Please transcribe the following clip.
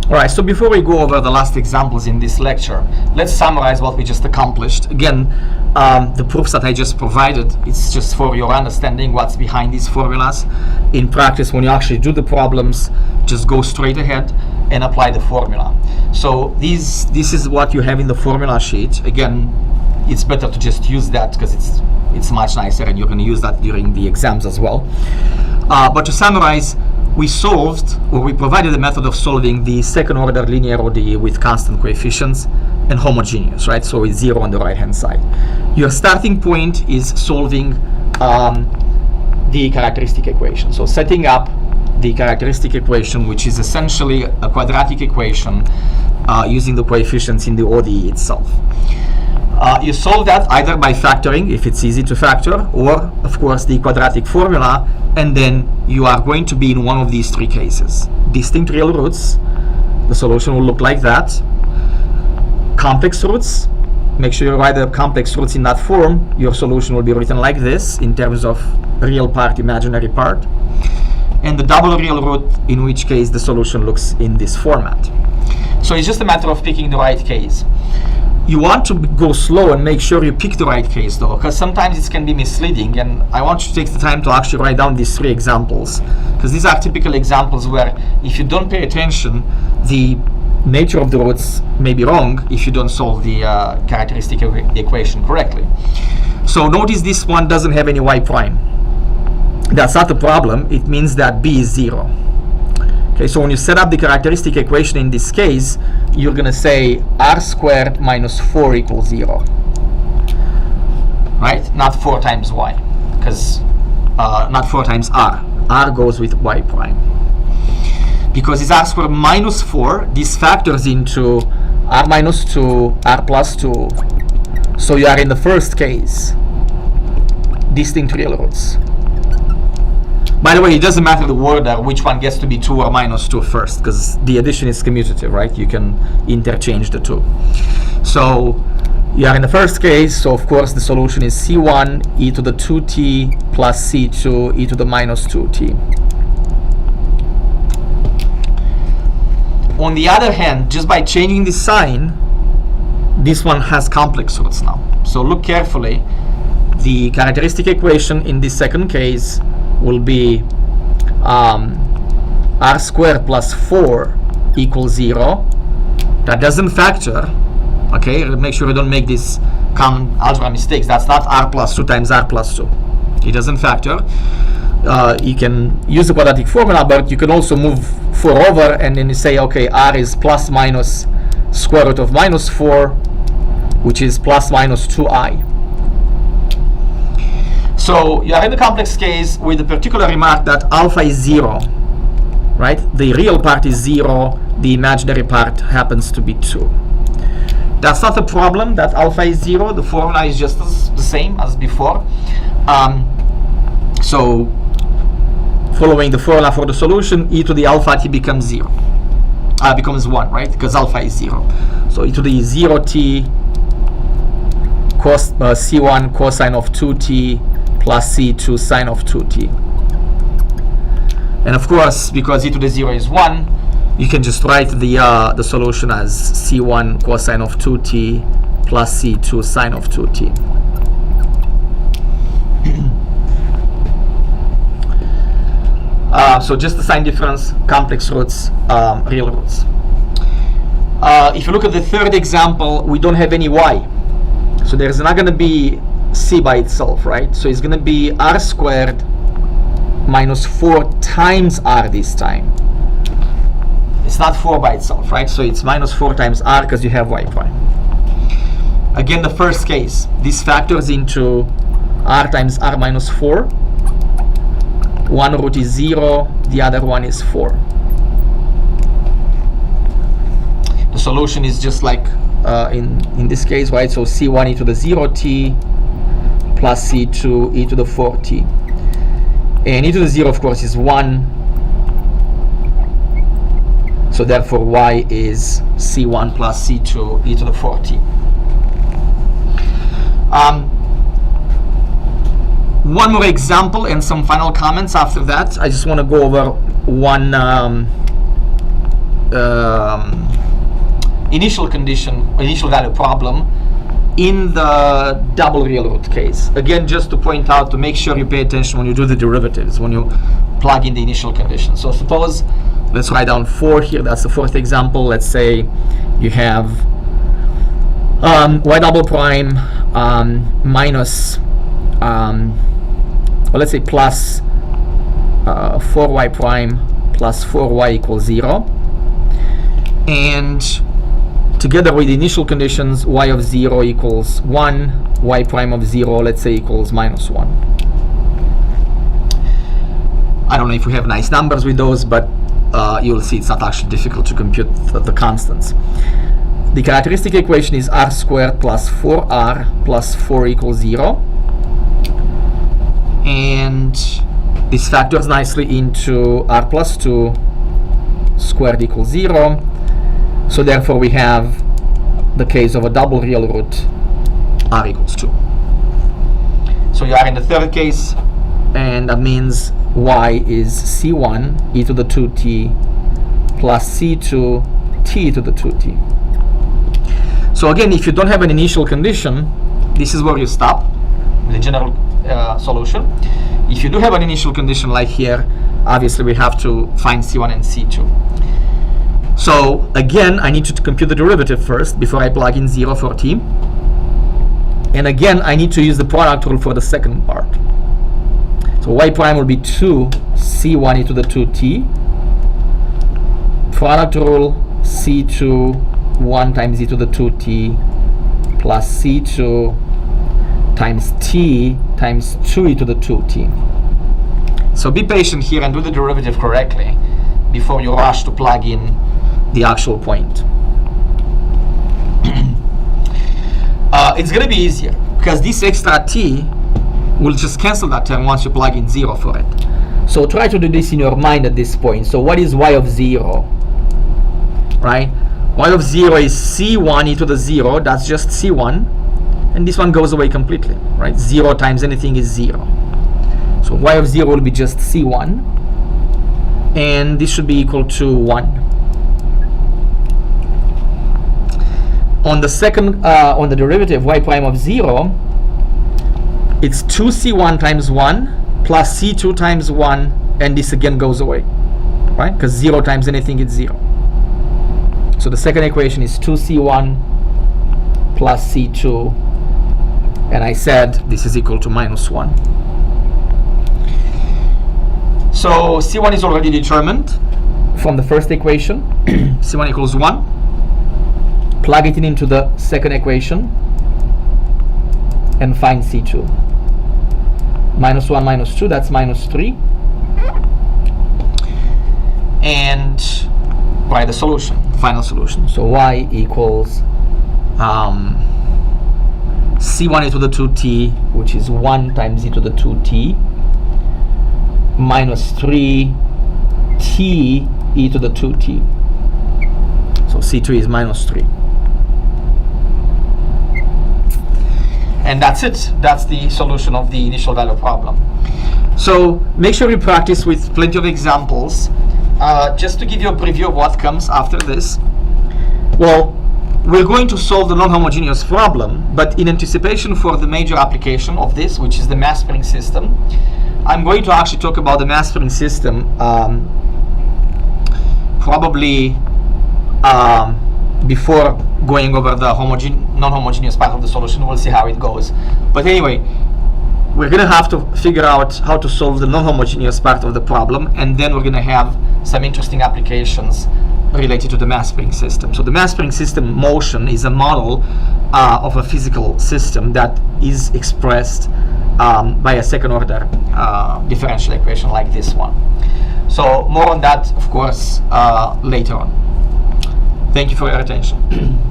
All right, so before we go over the last examples in this lecture, let's summarize what we just accomplished. Again, the proofs that I just provided, it's just for your understanding what's behind these formulas. In practice, when you actually do the problems, just go straight ahead and apply the formula. So this is what you have in the formula sheet. Again, it's better to just use that because it's much nicer, and you're going to use that during the exams as well. But to summarize, we provided a method of solving the second order linear ODE with constant coefficients and homogeneous, right? So it's 0 on the right hand side. Your starting point is solving the characteristic equation. So setting up the characteristic equation, which is essentially a quadratic equation using the coefficients in the ODE itself. You solve that either by factoring, if it's easy to factor, or of course the quadratic formula, and then you are going to be in one of these three cases. Distinct real roots, the solution will look like that. Complex roots, make sure you write the complex roots in that form. Your solution will be written like this in terms of real part, imaginary part. And the double real root, in which case the solution looks in this format. So it's just a matter of picking the right case. You want to go slow and make sure you pick the right case though, because sometimes it can be misleading, and I want you to take the time to actually write down these three examples, because these are typical examples where if you don't pay attention, the nature of the roots may be wrong if you don't solve the characteristic equation correctly. So notice this one doesn't have any y prime. That's not a problem. It means that b is 0. Okay, so when you set up the characteristic equation in this case, you're going to say r squared minus 4 equals 0. Right? Not 4 times y, because not 4 times r. R goes with y prime. Because it's r squared minus 4, this factors into r minus 2, r plus 2. So you are in the first case, distinct real roots. By the way, it doesn't matter the order which one gets to be 2 or minus 2 first, because the addition is commutative, right? You can interchange the two. So you are in the first case, so of course the solution is c1 e to the 2t plus c2 e to the minus 2t. On the other hand, just by changing the sign, this one has complex roots now. So look carefully. The characteristic equation in this second case will be r squared plus 4 equals 0. That doesn't factor. Okay, make sure you don't make these common algebra mistakes. That's not r plus 2 times r plus 2. It doesn't factor. You can use the quadratic formula, but you can also move 4 over and then you say, okay, r is plus minus square root of minus 4, which is plus minus 2i. So you are in the complex case with the particular remark that alpha is 0, right? The real part is 0, the imaginary part happens to be 2. That's not a problem that alpha is 0, the formula is just the same as before. So following the formula for the solution, e to the alpha t becomes 0. Becomes 1, right? Because alpha is 0. So e to the 0t cos c1 cosine of 2t plus c2 sine of 2t. And of course, because e to the 0 is 1, you can just write the solution as c1 cosine of 2t plus c2 sine of 2t. So just the sign difference, complex roots, real roots. If you look at the third example, we don't have any y. So there's not going to be c by itself, right? So it's going to be r squared minus 4 times r this time. It's not 4 by itself, right? So it's minus 4 times r because you have y prime. Again, the first case, this factors into r times r minus 4. One root is 0, the other one is 4. The solution is just like in this case, right? So c1 e to the 0t plus c2 e to the 4t. And e to the 0, of course, is 1. So therefore, y is c1 plus c2 e to the 4t. One more example and some final comments after that. I just want to go over one initial value problem in the double real root case. Again, just to point out, to make sure you pay attention when you do the derivatives, when you plug in the initial condition. So suppose, let's write down 4 here, that's the fourth example. Let's say you have y double prime minus, well, let's say plus 4y prime plus 4y equals 0. And together with the initial conditions, y of 0 equals 1, y prime of 0, let's say, equals minus 1. I don't know if we have nice numbers with those, but you'll see it's not actually difficult to compute the constants. The characteristic equation is r squared plus 4r plus 4 equals 0. And this factors nicely into r plus 2 squared equals 0. So therefore we have the case of a double real root, r equals 2. So you are in the third case, and that means y is c1 e to the 2t plus c2 t to the 2t. So again, if you don't have an initial condition, this is where you stop, the general solution. If you do have an initial condition like here, obviously we have to find c1 and c2. So again, I need to compute the derivative first before I plug in 0 for t. And again, I need to use the product rule for the second part. So y prime will be 2 c1 e to the 2t. Product rule c2 1 times e to the 2t plus c2 times t times 2 e to the 2t. So be patient here and do the derivative correctly before you rush to plug in the actual point. It's going to be easier because this extra t will just cancel that term once you plug in 0 for it. So try to do this in your mind at this point. So what is y of 0? Right? Y of 0 is c1 e to the 0. That's just c1. And this one goes away completely. Right? 0 times anything is 0. So y of 0 will be just c1. And this should be equal to 1. On the second, on the derivative y prime of 0, it's 2c1 times 1 plus c2 times 1, and this again goes away, right? Because 0 times anything is 0. So the second equation is 2c1 plus c2, and I said this is equal to minus 1. So c1 is already determined from the first equation. c1 equals 1. Plug it into the second equation and find c2. Minus 1 minus 2, that's minus 3. And write the solution, final solution. So y equals c1 e to the 2t, which is 1 times e to the 2t, minus 3 t e to the 2t. So c2 is minus 3. And that's it. That's the solution of the initial value problem. So make sure you practice with plenty of examples. Just to give you a preview of what comes after this. Well, we're going to solve the non-homogeneous problem, but in anticipation for the major application of this, which is the mass spring system, I'm going to actually talk about the mass spring system probably before going over the non-homogeneous part of the solution. We'll see how it goes. But anyway, we're going to have to figure out how to solve the non-homogeneous part of the problem, and then we're going to have some interesting applications related to the mass spring system. So the mass spring system motion is a model of a physical system that is expressed by a second order differential equation like this one. So more on that, of course, later on. Thank you for your attention.